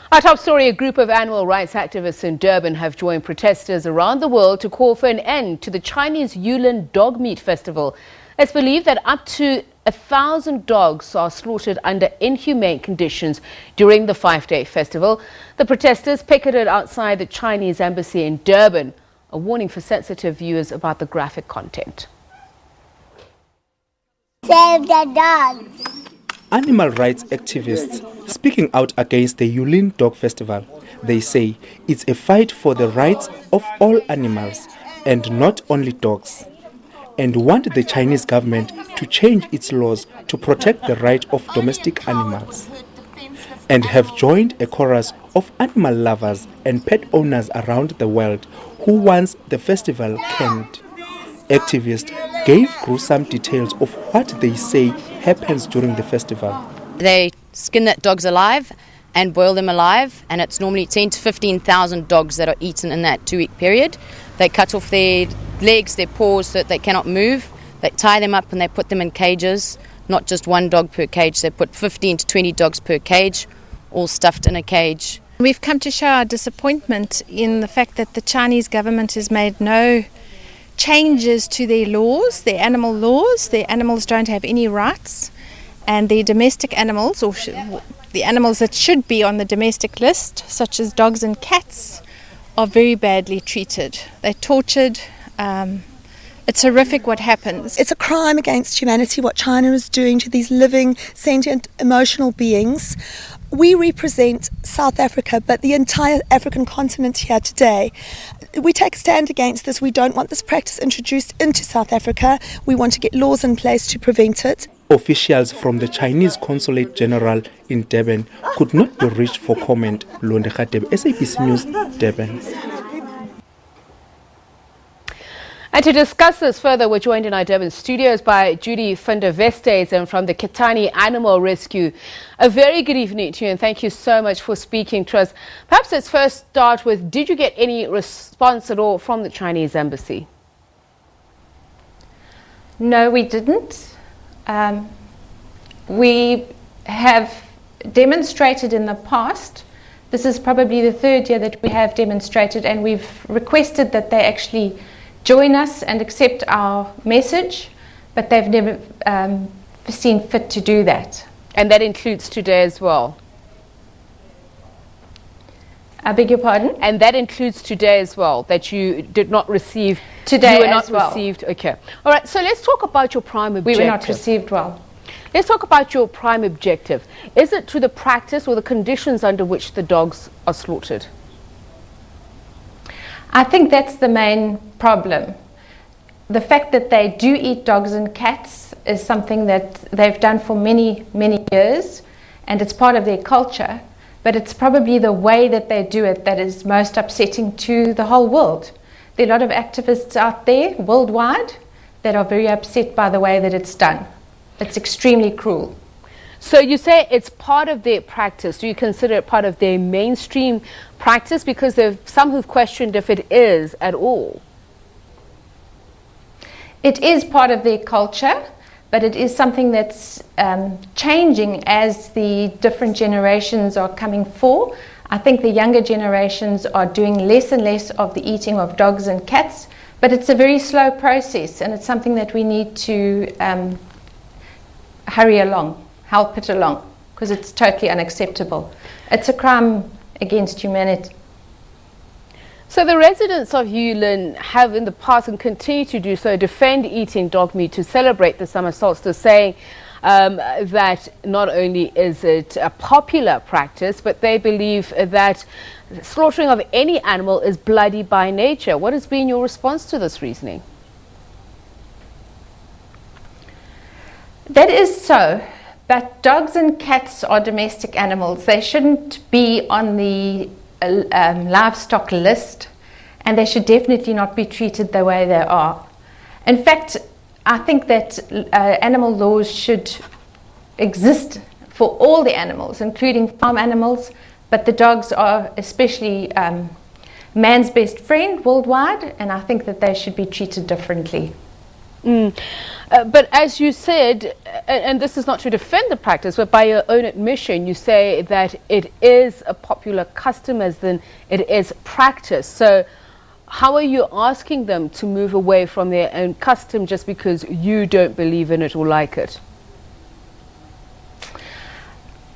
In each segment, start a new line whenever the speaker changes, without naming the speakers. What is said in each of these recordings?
Our top story, a group of animal rights activists in Durban have joined protesters around the world to call for an end to the Chinese Yulin Dog Meat Festival. It's believed that up to 1,000 dogs are slaughtered under inhumane conditions during the 5-day festival. The protesters picketed outside the Chinese embassy in Durban, a warning for sensitive viewers about the graphic content.
Save the dogs!
Animal rights activists speaking out against the Yulin Dog Festival. They say it's a fight for the rights of all animals and not only dogs, and want the Chinese government to change its laws to protect the right of domestic animals, and have joined a chorus of animal lovers and pet owners around the world who wants the festival canned. Activists gave gruesome details of what they say happens during the festival.
They skin the dogs alive and boil them alive, and it's normally 10 to 15,000 dogs that are eaten in that 2-week period. They cut off their legs, their paws, so that they cannot move. They tie them up and they put them in cages, not just one dog per cage. They put 15 to 20 dogs per cage, all stuffed in a cage.
We've come to show our disappointment in the fact that the Chinese government has made no changes to their laws, their animal laws. Their animals don't have any rights, and their domestic animals, or the animals that should be on the domestic list, such as dogs and cats, are very badly treated. They're tortured. It's horrific what happens.
It's a crime against humanity what China is doing to these living, sentient, emotional beings. We represent South Africa, but the entire African continent here today. We take a stand against this. We don't want this practice introduced into South Africa. We want to get laws in place to prevent it.
Officials from the Chinese Consulate General in Durban could not be reached for comment. Londe Khateb, SABC News, Durban.
And to discuss this further, we're joined in our Durban studios by Judy from the Westhuizen from the Ketani Animal Rescue. A very good evening to you, and thank you so much for speaking to us. Perhaps let's first start with, did you get any response at all from the Chinese embassy?
No, we didn't. We have demonstrated in the past. This is probably the third year that we have demonstrated, and we've requested that they actually join us and accept our message, but they've never seen fit to do that.
And that includes today as well?
I beg your pardon?
And that includes today as well, that you did not receive?
Today
you were not
as well.
Received. Okay. All right, so let's talk about your prime objective.
We were not received well.
Let's talk about your prime objective. Is it to the practice or the conditions under which the dogs are slaughtered?
I think that's the main problem. The fact that they do eat dogs and cats is something that they've done for many, many years, and it's part of their culture, but it's probably the way that they do it that is most upsetting to the whole world. There are a lot of activists out there worldwide that are very upset by the way that it's done. It's extremely cruel.
So you say it's part of their practice. Do you consider it part of their mainstream practice? Because there are some who've questioned if it is at all.
It is part of their culture, but it is something that's changing as the different generations are coming forward. I think the younger generations are doing less and less of the eating of dogs and cats, but it's a very slow process, and it's something that we need to hurry along. Help it along, because it's totally unacceptable. It's a crime against humanity.
So the residents of Yulin have in the past and continue to do so, defend eating dog meat to celebrate the summer solstice, saying that not only is it a popular practice, but they believe that slaughtering of any animal is bloody by nature. What has been your response to this reasoning?
That is so. But dogs and cats are domestic animals. They shouldn't be on the livestock list, and they should definitely not be treated the way they are. In fact, I think that animal laws should exist for all the animals, including farm animals, but the dogs are especially man's best friend worldwide, and I think that they should be treated differently.
But as you said, and this is not to defend the practice, but by your own admission, you say that it is a popular custom as than it is practice. So how are you asking them to move away from their own custom just because you don't believe in it or like it?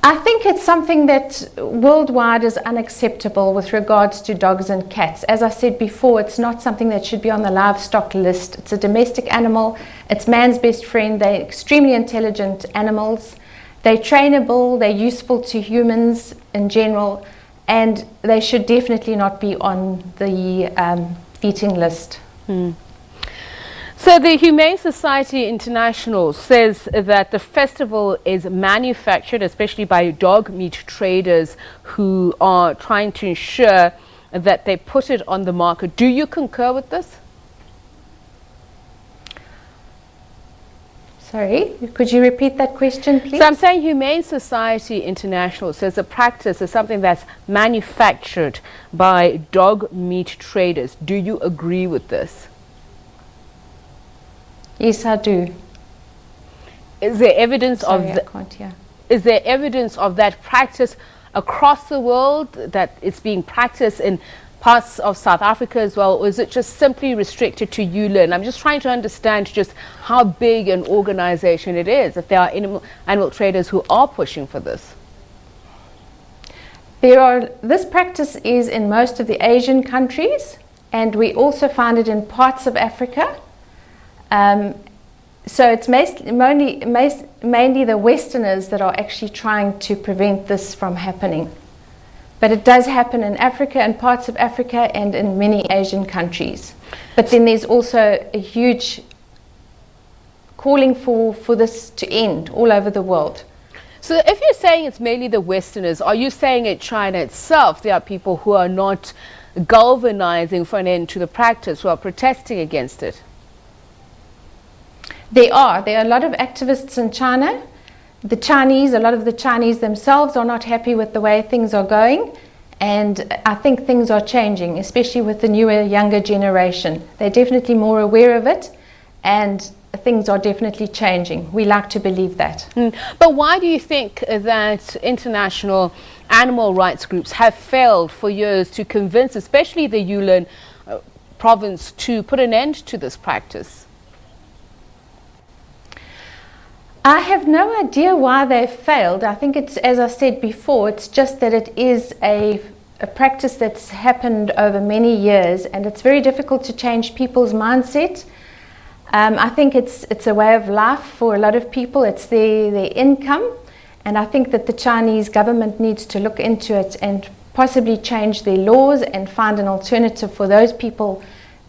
I think it's something that worldwide is unacceptable with regards to dogs and cats. As I said before, it's not something that should be on the livestock list. It's a domestic animal. It's man's best friend. They're extremely intelligent animals. They're trainable. They're useful to humans in general. And they should definitely not be on the eating list.
So the Humane Society International says that the festival is manufactured, especially by dog meat traders who are trying to ensure that they put it on the market. Do you concur with this?
Sorry, could you repeat that question, please?
So I'm saying Humane Society International says the practice is something that's manufactured by dog meat traders. Do you agree with this?
Yes, I do.
Is there evidence
Sorry,
of
I can't hear.
Is there evidence of that practice across the world, that it's being practiced in parts of South Africa as well, or is it just simply restricted to Yulin? I'm just trying to understand just how big an organization it is, if there are animal traders who are pushing for this.
This practice is in most of the Asian countries, and we also find it in parts of Africa. So it's mainly the Westerners that are actually trying to prevent this from happening. But it does happen in Africa and parts of Africa and in many Asian countries. But then there's also a huge calling for this to end all over the world.
So if you're saying it's mainly the Westerners, are you saying in China itself there are people who are not galvanizing for an end to the practice, who are protesting against it?
There are a lot of activists in China. A lot of the Chinese themselves are not happy with the way things are going, and I think things are changing, especially with the newer, younger generation. They're definitely more aware of it, and things are definitely changing. We like to believe that.
But why do you think that international animal rights groups have failed for years to convince, especially the Yulin province, to put an end to this practice?
I have no idea why they failed. I think it's, as I said before, it's just that it is a practice that's happened over many years, and it's very difficult to change people's mindset. I think it's a way of life for a lot of people. It's their income, and I think that the Chinese government needs to look into it and possibly change their laws and find an alternative for those people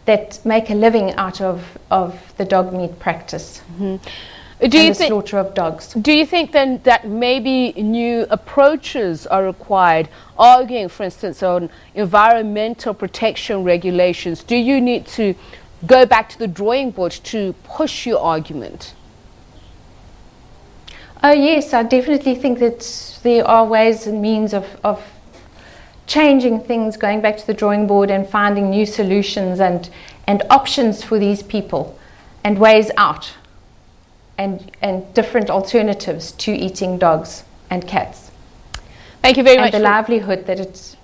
that make a living out of the dog meat practice. The slaughter of dogs.
Do you think then that maybe new approaches are required, arguing, for instance, on environmental protection regulations? Do you need to go back to the drawing board to push your argument?
Oh yes, I definitely think that there are ways and means of changing things, going back to the drawing board and finding new solutions and options for these people and ways out. And different alternatives to eating dogs and cats.
Thank you very much.
And the livelihood that it's...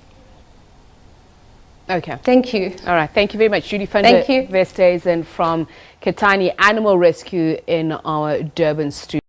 Okay.
Thank you.
All right. Thank you very much. Judy
Westhuizen
from Ketani Animal Rescue in our Durban studio.